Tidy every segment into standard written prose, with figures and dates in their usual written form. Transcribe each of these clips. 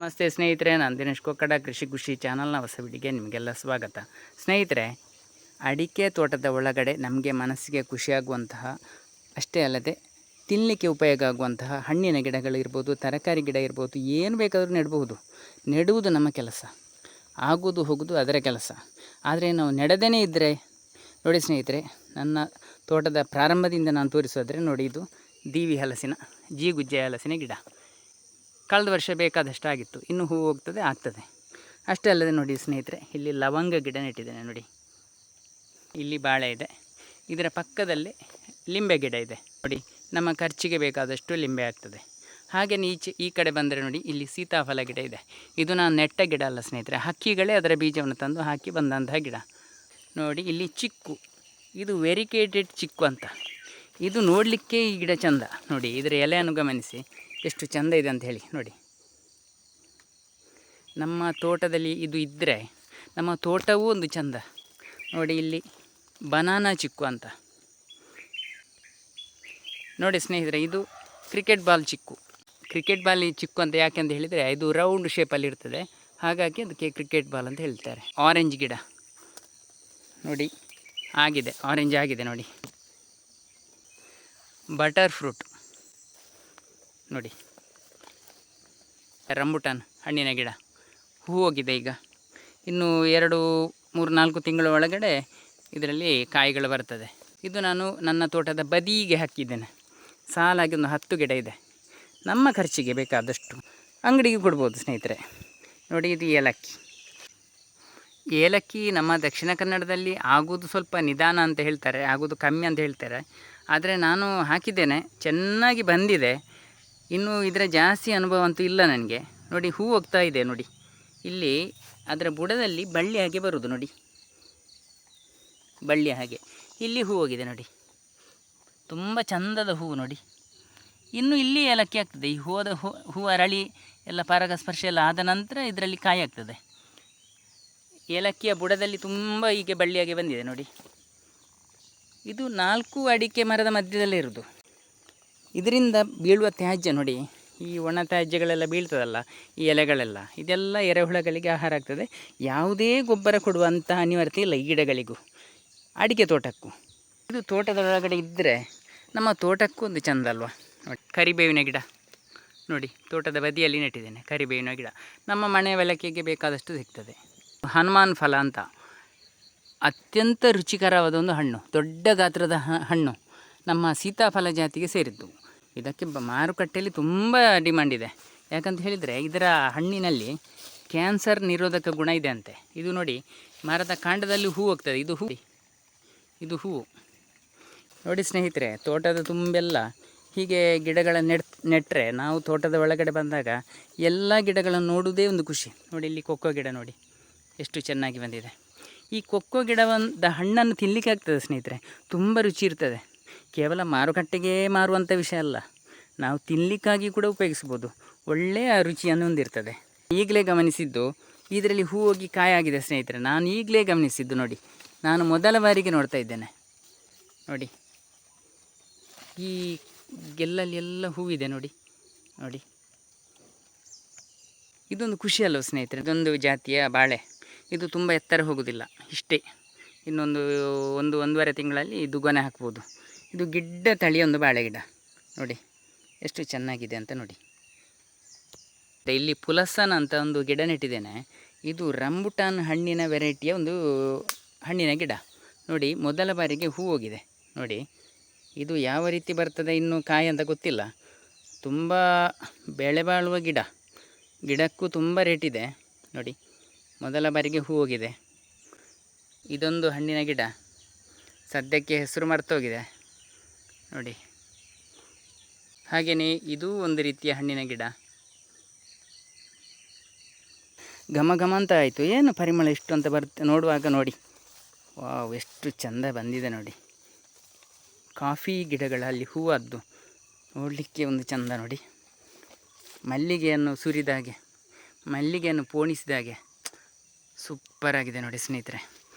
ನಮಸ್ತೆ ಸ್ನೇಹಿತರೆ, ನಾನು ದಿನೇಶ್ ಕೊಕ್ಕಡ ಕೃಷಿ ಖುಷಿ ಚಾನಲ್ನ ಹೊಸ ವಿಡಿಯೋಗೆ ನಿಮಗೆಲ್ಲ ಸ್ವಾಗತ. ಸ್ನೇಹಿತರೆ, ಅಡಿಕೆ ತೋಟದ ಒಳಗಡೆ ನಮಗೆ ಮನಸ್ಸಿಗೆ ಖುಷಿಯಾಗುವಂತಹ ಅಷ್ಟೇ ಅಲ್ಲದೆ ತಿನ್ನಲಿಕ್ಕೆ ಉಪಯೋಗ ಆಗುವಂತಹ ಹಣ್ಣಿನ ಗಿಡಗಳಿರ್ಬೋದು, ತರಕಾರಿ ಗಿಡ ಇರ್ಬೋದು, ಏನು ಬೇಕಾದರೂ ನೆಡಬಹುದು. ನೆಡುವುದು ನಮ್ಮ ಕೆಲಸ, ಆಗೋದು ಹೋಗೋದು ಅದರ ಕೆಲಸ. ಆದರೆ ನಾವು ನೆಡದೇ ಇದ್ದರೆ ನೋಡಿ ಸ್ನೇಹಿತರೆ, ನನ್ನ ತೋಟದ ಪ್ರಾರಂಭದಿಂದ ನಾನು ತೋರಿಸೋದ್ರೆ ನೋಡಿ, ಇದು ದೀವಿ ಹಲಸಿನ ಜೀಗುಜ್ಜೆ ಹಲಸಿನ ಗಿಡ. ಕಳೆದ ವರ್ಷ ಬೇಕಾದಷ್ಟು ಆಗಿತ್ತು, ಇನ್ನೂ ಹೂವು ಆಗ್ತದೆ. ಅಷ್ಟೇ ಅಲ್ಲದೆ ನೋಡಿ ಸ್ನೇಹಿತರೆ, ಇಲ್ಲಿ ಲವಂಗ ಗಿಡ ನೆಟ್ಟಿದ್ದೇನೆ ನೋಡಿ. ಇಲ್ಲಿ ಬಾಳೆ ಇದೆ, ಇದರ ಪಕ್ಕದಲ್ಲಿ ಲಿಂಬೆ ಗಿಡ ಇದೆ ನೋಡಿ. ನಮ್ಮ ಖರ್ಚಿಗೆ ಬೇಕಾದಷ್ಟು ಲಿಂಬೆ ಆಗ್ತದೆ. ಹಾಗೆಯೇ ಈ ಕಡೆ ಬಂದರೆ ನೋಡಿ, ಇಲ್ಲಿ ಸೀತಾಫಲ ಗಿಡ ಇದೆ. ಇದು ನಾನು ನೆಟ್ಟ ಗಿಡ ಅಲ್ಲ ಸ್ನೇಹಿತರೆ, ಹಕ್ಕಿಗಳೇ ಅದರ ಬೀಜವನ್ನು ತಂದು ಹಾಕಿ ಬಂದಂತಹ ಗಿಡ ನೋಡಿ. ಇಲ್ಲಿ ಚಿಕ್ಕು, ಇದು ವೆರಿಕೇಟೆಡ್ ಚಿಕ್ಕು ಅಂತ. ಇದು ನೋಡಲಿಕ್ಕೆ ಈ ಗಿಡ ಚಂದ ನೋಡಿ. ಇದರ ಎಲೆಯನ್ನು ಗಮನಿಸಿ ಎಷ್ಟು ಚಂದ ಇದೆ ಅಂತ ಹೇಳಿ ನೋಡಿ. ನಮ್ಮ ತೋಟದಲ್ಲಿ ಇದು ಇದ್ದರೆ ನಮ್ಮ ತೋಟವೂ ಒಂದು ಚಂದ ನೋಡಿ. ಇಲ್ಲಿ ಬನಾನಾ ಚಿಕ್ಕು ಅಂತ ನೋಡಿ ಸ್ನೇಹಿತರೆ. ಇದು ಕ್ರಿಕೆಟ್ ಬಾಲ್ ಚಿಕ್ಕು. ಕ್ರಿಕೆಟ್ ಬಾಲ್ ಚಿಕ್ಕು ಅಂತ ಯಾಕೆಂತ ಹೇಳಿದರೆ, ಇದು ರೌಂಡ್ ಶೇಪಲ್ಲಿ ಇರ್ತದೆ, ಹಾಗಾಗಿ ಅದಕ್ಕೆ ಕ್ರಿಕೆಟ್ ಬಾಲ್ ಅಂತ ಹೇಳ್ತಾರೆ. ಆರೆಂಜ್ ಗಿಡ ನೋಡಿ, ಆಗಿದೆ, ಆರೆಂಜ್ ಆಗಿದೆ ನೋಡಿ. ಬಟರ್ ಫ್ರೂಟ್ ನೋಡಿ, ರಂಬುಟಾನ್ ಹಣ್ಣಿನ ಗಿಡ ಹೂ ಹೋಗಿದೆ. ಈಗ ಇನ್ನು 2, 3, 4 ತಿಂಗಳ ಒಳಗಡೆ ಇದರಲ್ಲಿ ಕಾಯಿಗಳು ಬರ್ತದೆ. ಇದು ನಾನು ನನ್ನ ತೋಟದ ಬದಿಗೆ ಹಾಕಿದ್ದೇನೆ. ಸಾಲಾಗಿ ಒಂದು 10 ಗಿಡ ಇದೆ. ನಮ್ಮ ಖರ್ಚಿಗೆ ಬೇಕಾದಷ್ಟು ಅಂಗಡಿಗೆ ಕೊಡ್ಬೋದು ಸ್ನೇಹಿತರೆ ನೋಡಿ. ಇದು ಏಲಕ್ಕಿ ನಮ್ಮ ದಕ್ಷಿಣ ಕನ್ನಡದಲ್ಲಿ ಆಗೋದು ಸ್ವಲ್ಪ ನಿಧಾನ ಅಂತ ಹೇಳ್ತಾರೆ, ಆಗೋದು ಕಮ್ಮಿ ಅಂತ ಹೇಳ್ತಾರೆ. ಆದರೆ ನಾನು ಹಾಕಿದ್ದೇನೆ, ಚೆನ್ನಾಗಿ ಬಂದಿದೆ. ಇನ್ನು ಇದರ ಜಾಸ್ತಿ ಅನುಭವ ಅಂತೂ ಇಲ್ಲ ನನಗೆ ನೋಡಿ. ಹೂ ಹೋಗ್ತಾ ಇದೆ ನೋಡಿ. ಇಲ್ಲಿ ಅದರ ಬುಡದಲ್ಲಿ ಬಳ್ಳಿ ಹಾಗೆ ಬರುವುದು ನೋಡಿ, ಬಳ್ಳಿ ಹಾಗೆ. ಇಲ್ಲಿ ಹೂ ಹೋಗಿದೆ ನೋಡಿ, ತುಂಬ ಚಂದದ ಹೂವು ನೋಡಿ. ಇನ್ನು ಇಲ್ಲಿ ಏಲಕ್ಕಿ ಆಗ್ತದೆ. ಈ ಹೂ ಅರಳಿ ಎಲ್ಲ ಪರಾಗಸ್ಪರ್ಶ ಎಲ್ಲ ಆದ ನಂತರ ಇದರಲ್ಲಿ ಕಾಯಿ ಆಗ್ತದೆ. ಏಲಕ್ಕಿಯ ಬುಡದಲ್ಲಿ ತುಂಬ ಹೀಗೆ ಬಳ್ಳಿಯಾಗಿ ಬಂದಿದೆ ನೋಡಿ. ಇದು 4 ಅಡಿಕೆ ಮರದ ಮಧ್ಯದಲ್ಲೇ ಇರೋದು. ಇದರಿಂದ ಬೀಳುವ ತ್ಯಾಜ್ಯ ನೋಡಿ, ಈ ಒಣ ತ್ಯಾಜ್ಯಗಳೆಲ್ಲ ಬೀಳ್ತದಲ್ಲ, ಈ ಎಲೆಗಳೆಲ್ಲ, ಇದೆಲ್ಲ ಎರೆಹುಳಗಳಿಗೆ ಆಹಾರ ಆಗ್ತದೆ. ಯಾವುದೇ ಗೊಬ್ಬರ ಕೊಡುವಂಥ ಅನಿವಾರ್ಯತೆ ಇಲ್ಲ ಈ ಗಿಡಗಳಿಗೂ, ಅಡಿಕೆ ತೋಟಕ್ಕೂ. ಇದು ತೋಟದ ಒಳಗಡೆ ಇದ್ದರೆ ನಮ್ಮ ತೋಟಕ್ಕೂ ಒಂದು ಚೆಂದ ಅಲ್ವಾ ನೋಡಿ. ಕರಿಬೇವಿನ ಗಿಡ ನೋಡಿ, ತೋಟದ ಬದಿಯಲ್ಲಿ ನೆಟ್ಟಿದ್ದೇನೆ ಕರಿಬೇವಿನ ಗಿಡ. ನಮ್ಮ ಮನೆ ಬೆಳಕಿಗೆ ಬೇಕಾದಷ್ಟು ಸಿಗ್ತದೆ. ಹನುಮಾನ್ ಫಲ ಅಂತ ಅತ್ಯಂತ ರುಚಿಕರವಾದ ಒಂದು ಹಣ್ಣು, ದೊಡ್ಡ ಗಾತ್ರದ ಹಣ್ಣು, ನಮ್ಮ ಸೀತಾಫಲ ಜಾತಿಗೆ ಸೇರಿದ್ದು. ಇದಕ್ಕೆ ಮಾರುಕಟ್ಟೆಯಲ್ಲಿ ತುಂಬ ಡಿಮಾಂಡ್ ಇದೆ. ಯಾಕಂತ ಹೇಳಿದರೆ ಇದರ ಹಣ್ಣಿನಲ್ಲಿ ಕ್ಯಾನ್ಸರ್ ನಿರೋಧಕ ಗುಣ ಇದೆ ಅಂತೆ. ಇದು ನೋಡಿ, ಮರದ ಕಾಂಡದಲ್ಲಿ ಹೂ ಹೋಗ್ತದೆ. ಇದು ಹೂವು ನೋಡಿ ಸ್ನೇಹಿತರೆ. ತೋಟದ ತುಂಬೆಲ್ಲ ಹೀಗೆ ಗಿಡಗಳನ್ನು ನೆಟ್ಟರೆ, ನಾವು ತೋಟದ ಒಳಗಡೆ ಬಂದಾಗ ಎಲ್ಲ ಗಿಡಗಳನ್ನು ನೋಡುವುದೇ ಒಂದು ಖುಷಿ ನೋಡಿ. ಇಲ್ಲಿ ಕೊಕ್ಕೋ ಗಿಡ ನೋಡಿ, ಎಷ್ಟು ಚೆನ್ನಾಗಿ ಬಂದಿದೆ. ಈ ಕೊಕ್ಕೋ ಗಿಡದ ಹಣ್ಣನ್ನು ತಿನ್ನಲಿಕ್ಕೆ ಆಗ್ತದೆ ಸ್ನೇಹಿತರೆ, ತುಂಬ ರುಚಿ ಇರ್ತದೆ. ಕೇವಲ ಮಾರುಕಟ್ಟೆಗೆ ಮಾರುವಂಥ ವಿಷಯ ಅಲ್ಲ, ನಾವು ತಿನ್ನಲಿಕ್ಕಾಗಿ ಕೂಡ ಉಪಯೋಗಿಸ್ಬೋದು. ಒಳ್ಳೆಯ ರುಚಿಯನ್ನು ಹೊಂದಿರ್ತದೆ. ಈಗಲೇ ಗಮನಿಸಿದ್ದು, ಇದರಲ್ಲಿ ಹೂ ಹೋಗಿ ಕಾಯಾಗಿದೆ ಸ್ನೇಹಿತರೆ. ನಾನು ಈಗಲೇ ಗಮನಿಸಿದ್ದು ನೋಡಿ, ನಾನು ಮೊದಲ ಬಾರಿಗೆ ನೋಡ್ತಾ ಇದ್ದೇನೆ ನೋಡಿ. ಈ ಗೆಲ್ಲಲ್ಲಿ ಎಲ್ಲ ಹೂವಿದೆ ನೋಡಿ. ಇದೊಂದು ಖುಷಿ ಅಲ್ವ ಸ್ನೇಹಿತರೆ. ಇದೊಂದು ಜಾತಿಯ ಬಾಳೆ. ಇದು ತುಂಬ ಎತ್ತರ ಹೋಗೋದಿಲ್ಲ, ಇಷ್ಟೇ. ಇನ್ನೊಂದು 1-1.5 ತಿಂಗಳಲ್ಲಿ ಇದು ಗೊನೆ ಹಾಕ್ಬೋದು. ಇದು ಗಿಡ್ಡ ತಳಿಯ ಒಂದು ಬಾಳೆ ಗಿಡ ನೋಡಿ, ಎಷ್ಟು ಚೆನ್ನಾಗಿದೆ ಅಂತ ನೋಡಿ. ಇಲ್ಲಿ ಪುಲಸನ ಅಂತ ಒಂದು ಗಿಡ ನೆಟ್ಟಿದ್ದೇನೆ. ಇದು ರಂಬುಟಾನ್ ಹಣ್ಣಿನ ವೆರೈಟಿಯ ಒಂದು ಹಣ್ಣಿನ ಗಿಡ ನೋಡಿ. ಮೊದಲ ಬಾರಿಗೆ ಹೂ ಹೋಗಿದೆ ನೋಡಿ. ಇದು ಯಾವ ರೀತಿ ಬರ್ತದೆ ಇನ್ನೂ ಕಾಯಿ ಅಂತ ಗೊತ್ತಿಲ್ಲ. ತುಂಬ ಬೆಳೆ ಬಾಳುವ ಗಿಡಕ್ಕೂ ತುಂಬ ರೇಟ್ ಇದೆ ನೋಡಿ. ಮೊದಲ ಬಾರಿಗೆ ಹೂ ಹೋಗಿದೆ. ಇದೊಂದು ಹಣ್ಣಿನ ಗಿಡ, ಸದ್ಯಕ್ಕೆ ಹೆಸರು ಮರ್ತೋಗಿದೆ ನೋಡಿ. ಹಾಗೆಯೇ ಇದು ಒಂದು ರೀತಿಯ ಹಣ್ಣಿನ ಗಿಡ. ಘಮ ಘಮ ಅಂತ ಆಯಿತು, ಏನು ಪರಿಮಳ ಇಷ್ಟು ಅಂತ ನೋಡುವಾಗ ನೋಡಿ, ವಾವ್ ಎಷ್ಟು ಚೆಂದ ಬಂದಿದೆ ನೋಡಿ. ಕಾಫಿ ಗಿಡಗಳಲ್ಲಿ ಹೂವದ್ದು ನೋಡಲಿಕ್ಕೆ ಒಂದು ಚೆಂದ ನೋಡಿ. ಮಲ್ಲಿಗೆಯನ್ನು ಸುರಿದಾಗೆ, ಮಲ್ಲಿಗೆಯನ್ನು ಪೋಣಿಸಿದಾಗೆ ಸೂಪರಾಗಿದೆ ನೋಡಿ ಸ್ನೇಹಿತರೆ.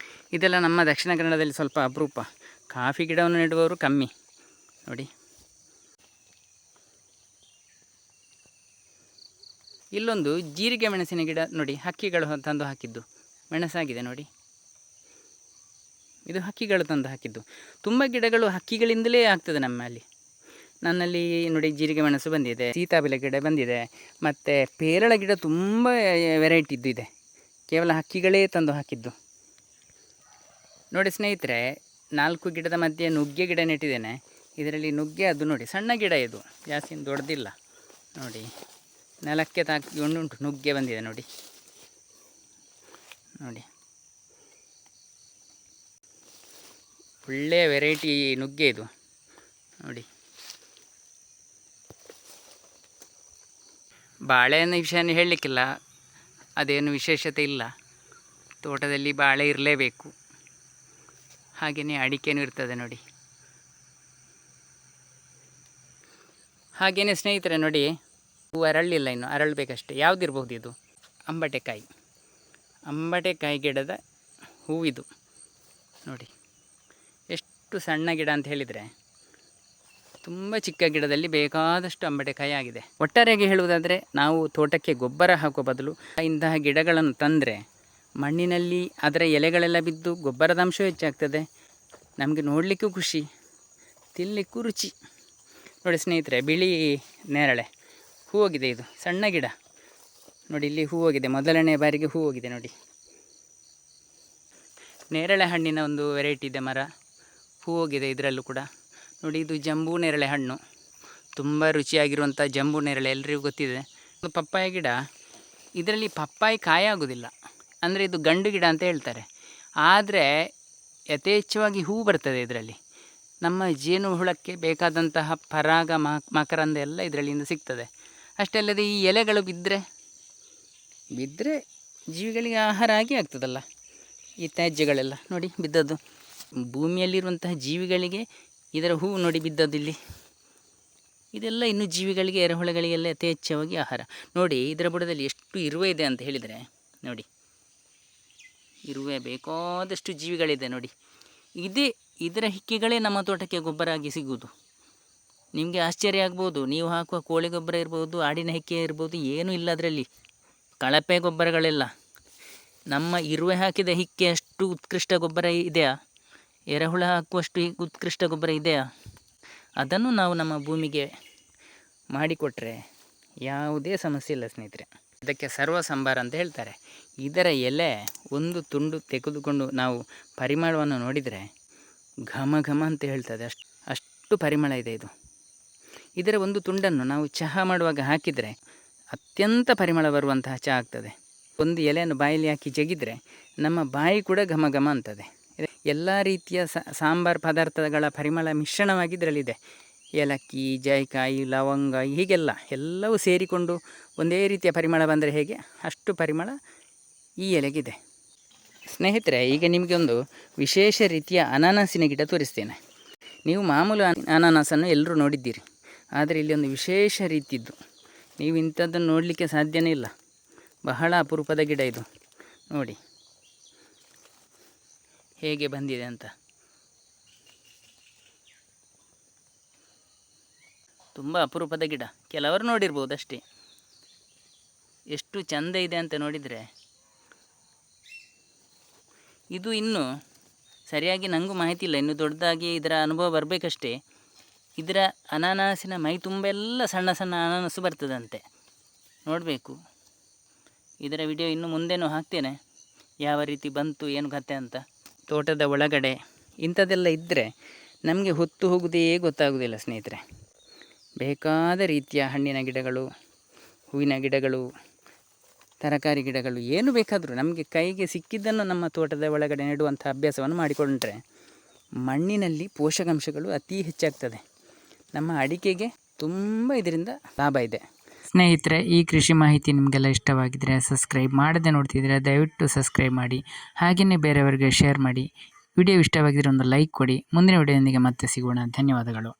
ಇದೆಲ್ಲ ನಮ್ಮ ದಕ್ಷಿಣ ಕನ್ನಡದಲ್ಲಿ ಸ್ವಲ್ಪ ಅಪರೂಪ. ಕಾಫಿ ಗಿಡವನ್ನು ನೆಡುವವರು ಕಮ್ಮಿ ನೋಡಿ. ಇಲ್ಲೊಂದು ಜೀರಿಗೆ ಮೆಣಸಿನ ಗಿಡ ನೋಡಿ, ಹಕ್ಕಿಗಳು ತಂದು ಹಾಕಿದ್ದು ಮೆಣಸಾಗಿದೆ ನೋಡಿ. ಇದು ಹಕ್ಕಿಗಳು ತಂದು ಹಾಕಿದ್ದು. ತುಂಬ ಗಿಡಗಳು ಹಕ್ಕಿಗಳಿಂದಲೇ ಆಗ್ತದೆ ನಮ್ಮಲ್ಲಿ. ನನ್ನಲ್ಲಿ ನೋಡಿ ಜೀರಿಗೆ ಮೆಣಸು ಬಂದಿದೆ, ಸೀತಾಬೆಲೆ ಗಿಡ ಬಂದಿದೆ, ಮತ್ತು ಪೇರಳ ಗಿಡ ತುಂಬ ವೆರೈಟಿದ್ದು ಇದೆ, ಕೇವಲ ಹಕ್ಕಿಗಳೇ ತಂದು ಹಾಕಿದ್ದು. ನೋಡಿ ಸ್ನೇಹಿತರೆ, 4 ಗಿಡದ ಮಧ್ಯೆ ನುಗ್ಗೆ ಗಿಡ ನೆಟ್ಟಿದ್ದೇನೆ. ಇದರಲ್ಲಿ ನುಗ್ಗೆ ಅದು ನೋಡಿ ಸಣ್ಣ ಗಿಡ, ಇದು ಜಾಸ್ತಿ ದೊಡ್ಡದಿಲ್ಲ. ನೋಡಿ ನೆಲಕ್ಕೆ ತಾಕಿಕೊಂಡು ನುಗ್ಗೆ ಬಂದಿದೆ ನೋಡಿ. ನೋಡಿ ಒಳ್ಳೆಯ ವೆರೈಟಿ ನುಗ್ಗೆ ಇದು ನೋಡಿ. ಬಾಳೆಹಣ್ಣು ವಿಷಯನೇ ಹೇಳಲಿಕ್ಕಿಲ್ಲ, ಅದೇನು ವಿಶೇಷತೆ ಇಲ್ಲ. ತೋಟದಲ್ಲಿ ಬಾಳೆ ಇರಲೇಬೇಕು. ಹಾಗೆಯೇ ಅಡಿಕೆನೂ ಇರ್ತದೆ ನೋಡಿ. ಹಾಗೆಯೇ ಸ್ನೇಹಿತರೆ ನೋಡಿ, ಹೂವು ಅರಳಿಲ್ಲ, ಇನ್ನು ಅರಳಬೇಕಷ್ಟೆ. ಯಾವುದಿರ್ಬೋದು ಇದು? ಅಂಬಟೆಕಾಯಿ. ಅಂಬಟೆಕಾಯಿ ಗಿಡದ ಹೂವಿದು ನೋಡಿ. ಎಷ್ಟು ಸಣ್ಣ ಗಿಡ ಅಂತ ಹೇಳಿದರೆ, ತುಂಬ ಚಿಕ್ಕ ಗಿಡದಲ್ಲಿ ಬೇಕಾದಷ್ಟು ಅಂಬಟೆಕಾಯಿ ಆಗಿದೆ. ಒಟ್ಟಾರೆಯಾಗಿ ಹೇಳುವುದಾದರೆ, ನಾವು ತೋಟಕ್ಕೆ ಗೊಬ್ಬರ ಹಾಕೋ ಬದಲು ಇಂತಹ ಗಿಡಗಳನ್ನು ತಂದರೆ ಮಣ್ಣಿನಲ್ಲಿ ಅದರ ಎಲೆಗಳೆಲ್ಲ ಬಿದ್ದು ಗೊಬ್ಬರದ ಅಂಶ ಹೆಚ್ಚಾಗ್ತದೆ. ನಮಗೆ ನೋಡಲಿಕ್ಕೂ ಖುಷಿ, ತಿನ್ನಲಿಕ್ಕೂ ರುಚಿ. ನೋಡಿ ಸ್ನೇಹಿತರೆ, ಬಿಳಿ ನೇರಳೆ ಹೂ ಹೋಗಿದೆ. ಇದು ಸಣ್ಣ ಗಿಡ ನೋಡಿ, ಇಲ್ಲಿ ಹೂ ಹೋಗಿದೆ, ಮೊದಲನೇ ಬಾರಿಗೆ ಹೂ ಹೋಗಿದೆ ನೋಡಿ. ನೇರಳೆ ಹಣ್ಣಿನ ಒಂದು ವೆರೈಟಿ ಇದೆ, ಮರ ಹೂ ಹೋಗಿದೆ ಇದರಲ್ಲೂ ಕೂಡ ನೋಡಿ. ಇದು ಜಂಬೂ ನೇರಳೆ ಹಣ್ಣು, ತುಂಬ ರುಚಿಯಾಗಿರುವಂಥ ಜಂಬೂ ನೇರಳೆ ಎಲ್ಲರಿಗೂ ಗೊತ್ತಿದೆ. ಒಂದು ಪಪ್ಪಾಯ ಗಿಡ, ಇದರಲ್ಲಿ ಪಪ್ಪಾಯಿ ಕಾಯಿ ಆಗೋದಿಲ್ಲ, ಅಂದರೆ ಇದು ಗಂಡು ಗಿಡ ಅಂತ ಹೇಳ್ತಾರೆ. ಆದರೆ ಯಥೇಚ್ಛವಾಗಿ ಹೂ ಬರ್ತದೆ ಇದರಲ್ಲಿ. ನಮ್ಮ ಜೇನು ಹುಳಕ್ಕೆ ಬೇಕಾದಂತಹ ಪರಾಗ ಮಕರಂದ ಎಲ್ಲ ಇದರಲ್ಲಿಂದ ಸಿಗ್ತದೆ. ಅಷ್ಟೇ ಅಲ್ಲದೆ ಈ ಎಲೆಗಳು ಬಿದ್ದರೆ ಜೀವಿಗಳಿಗೆ ಆಹಾರ ಆಗಿ ಆಗ್ತದಲ್ಲ. ಈ ತ್ಯಾಜ್ಯಗಳೆಲ್ಲ ನೋಡಿ ಬಿದ್ದದ್ದು, ಭೂಮಿಯಲ್ಲಿರುವಂತಹ ಜೀವಿಗಳಿಗೆ ಇದರ ಹೂವು ನೋಡಿ ಬಿದ್ದದ್ದು ಇಲ್ಲಿ. ಇದೆಲ್ಲ ಇನ್ನು ಜೀವಿಗಳಿಗೆ, ಎರೆಹುಳಗಳಿಗೆಲ್ಲ ಯಥೇಚ್ಛವಾಗಿ ಆಹಾರ. ನೋಡಿ ಇದರ ಬುಡದಲ್ಲಿ ಎಷ್ಟು ಇರುವೆ ಇದೆ ಅಂತ ಹೇಳಿದರೆ ನೋಡಿ, ಇರುವೆ ಬೇಕಾದಷ್ಟು ಜೀವಿಗಳಿದೆ ನೋಡಿ. ಇದರ ಹಿಕ್ಕಿಗಳೇ ನಮ್ಮ ತೋಟಕ್ಕೆ ಗೊಬ್ಬರ ಆಗಿ ಸಿಗುವುದು. ನಿಮಗೆ ಆಶ್ಚರ್ಯ ಆಗ್ಬೋದು, ನೀವು ಹಾಕುವ ಕೋಳಿ ಗೊಬ್ಬರ ಇರ್ಬೋದು, ಆಡಿನ ಹಿಕ್ಕೆ ಇರ್ಬೋದು, ಏನೂ ಇಲ್ಲ ಅದರಲ್ಲಿ. ಕಳಪೆ ಗೊಬ್ಬರಗಳೆಲ್ಲ. ನಮ್ಮ ಇರುವೆ ಹಾಕಿದ ಹಿಕ್ಕೆ ಅಷ್ಟು ಉತ್ಕೃಷ್ಟ ಗೊಬ್ಬರ ಇದೆಯಾ? ಎರೆಹುಳ ಹಾಕುವಷ್ಟು ಉತ್ಕೃಷ್ಟ ಗೊಬ್ಬರ ಇದೆಯಾ? ಅದನ್ನು ನಾವು ನಮ್ಮ ಭೂಮಿಗೆ ಮಾಡಿಕೊಟ್ರೆ ಯಾವುದೇ ಸಮಸ್ಯೆ ಇಲ್ಲ ಸ್ನೇಹಿತರೆ. ಇದಕ್ಕೆ ಸರ್ವ ಸಂಬಾರ ಅಂತ ಹೇಳ್ತಾರೆ. ಇದರ ಎಲೆ ಒಂದು ತುಂಡು ತೆಗೆದುಕೊಂಡು ನಾವು ಪರಿಮಳವನ್ನು ನೋಡಿದರೆ ಘಮ ಘಮ ಅಂತ ಹೇಳ್ತದೆ, ಅಷ್ಟು ಪರಿಮಳ ಇದೆ ಇದು. ಇದರ ಒಂದು ತುಂಡನ್ನು ನಾವು ಚಹಾ ಮಾಡುವಾಗ ಹಾಕಿದರೆ ಅತ್ಯಂತ ಪರಿಮಳ ಬರುವಂತಹ ಚಹಾ ಆಗ್ತದೆ. ಒಂದು ಎಲೆಯನ್ನು ಬಾಯಲ್ಲಿ ಹಾಕಿ ಜಗಿದರೆ ನಮ್ಮ ಬಾಯಿ ಕೂಡ ಘಮ ಘಮ ಅಂತದೆ. ಎಲ್ಲ ರೀತಿಯ ಸಾಂಬಾರು ಪದಾರ್ಥಗಳ ಪರಿಮಳ ಮಿಶ್ರಣವಾಗಿ ಇದರಲ್ಲಿದೆ. ಏಲಕ್ಕಿ, ಜಾಯಿಕಾಯಿ, ಲವಂಗ, ಹೀಗೆಲ್ಲ ಎಲ್ಲವೂ ಸೇರಿಕೊಂಡು ಒಂದೇ ರೀತಿಯ ಪರಿಮಳ ಬಂದರೆ ಹೇಗೆ, ಅಷ್ಟು ಪರಿಮಳ ಈ ಎಲೆಗಿದೆ ಸ್ನೇಹಿತರೆ. ಈಗ ನಿಮಗೆ ಒಂದು ವಿಶೇಷ ರೀತಿಯ ಅನಾನಸಿನ ಗಿಡ ತೋರಿಸ್ತೇನೆ. ನೀವು ಮಾಮೂಲು ಅನಾನಸನ್ನು ಎಲ್ಲರೂ ನೋಡಿದ್ದೀರಿ, ಆದರೆ ಇಲ್ಲಿ ಒಂದು ವಿಶೇಷ ರೀತಿದ್ದು, ನೀವು ಇಂಥದ್ದನ್ನು ನೋಡಲಿಕ್ಕೆ ಸಾಧ್ಯನೇ ಇಲ್ಲ. ಬಹಳ ಅಪರೂಪದ ಗಿಡ ಇದು ನೋಡಿ ಹೇಗೆ ಬಂದಿದೆ ಅಂತ. ತುಂಬ ಅಪರೂಪದ ಗಿಡ, ಕೆಲವರು ನೋಡಿರ್ಬೋದು ಅಷ್ಟೇ. ಎಷ್ಟು ಚೆಂದ ಇದೆ ಅಂತ ನೋಡಿದರೆ. ಇದು ಇನ್ನೂ ಸರಿಯಾಗಿ ನನಗೂ ಮಾಹಿತಿ ಇಲ್ಲ, ಇನ್ನೂ ದೊಡ್ಡದಾಗಿ ಇದರ ಅನುಭವ ಬರಬೇಕಷ್ಟೇ. ಇದರ ಅನಾನಸಿನ ಮೈ ತುಂಬೆಲ್ಲ ಸಣ್ಣ ಸಣ್ಣ ಅನಾನಸು ಬರ್ತದಂತೆ, ನೋಡಬೇಕು. ಇದರ ವಿಡಿಯೋ ಇನ್ನು ಮುಂದೆನೂ ಹಾಕ್ತೇನೆ, ಯಾವ ರೀತಿ ಬಂತು ಏನು ಕತೆ ಅಂತ. ತೋಟದ ಒಳಗಡೆ ಇಂಥದ್ದೆಲ್ಲ ಇದ್ದರೆ ನಮಗೆ ಹೊತ್ತು ಹೋಗುವುದೇ ಗೊತ್ತಾಗೋದಿಲ್ಲ ಸ್ನೇಹಿತರೆ. ಬೇಕಾದ ರೀತಿಯ ಹಣ್ಣಿನ ಗಿಡಗಳು, ಹೂವಿನ ಗಿಡಗಳು, ತರಕಾರಿ ಗಿಡಗಳು, ಏನು ಬೇಕಾದರೂ ನಮಗೆ ಕೈಗೆ ಸಿಕ್ಕಿದ್ದನ್ನು ನಮ್ಮ ತೋಟದ ಒಳಗಡೆ ನೆಡುವಂಥ ಅಭ್ಯಾಸವನ್ನು ಮಾಡಿಕೊಂಡ್ರೆ ಮಣ್ಣಿನಲ್ಲಿ ಪೋಷಕಾಂಶಗಳು ಅತಿ ಹೆಚ್ಚಾಗ್ತದೆ. ನಮ್ಮ ಅಡಿಕೆಗೆ ತುಂಬ ಇದರಿಂದ ಲಾಭ ಇದೆ ಸ್ನೇಹಿತರೆ. ಈ ಕೃಷಿ ಮಾಹಿತಿ ನಿಮಗೆಲ್ಲ ಇಷ್ಟವಾಗಿದ್ದರೆ, ಸಬ್ಸ್ಕ್ರೈಬ್ ಮಾಡದೆ ನೋಡ್ತಿದ್ರೆ ದಯವಿಟ್ಟು ಸಬ್ಸ್ಕ್ರೈಬ್ ಮಾಡಿ, ಹಾಗೆಯೇ ಬೇರೆಯವರಿಗೆ ಶೇರ್ ಮಾಡಿ. ವಿಡಿಯೋ ಇಷ್ಟವಾಗಿದ್ದರೆ ಒಂದು ಲೈಕ್ ಕೊಡಿ. ಮುಂದಿನ ವಿಡಿಯೋದೊಂದಿಗೆ ಮತ್ತೆ ಸಿಗೋಣ. ಧನ್ಯವಾದಗಳು.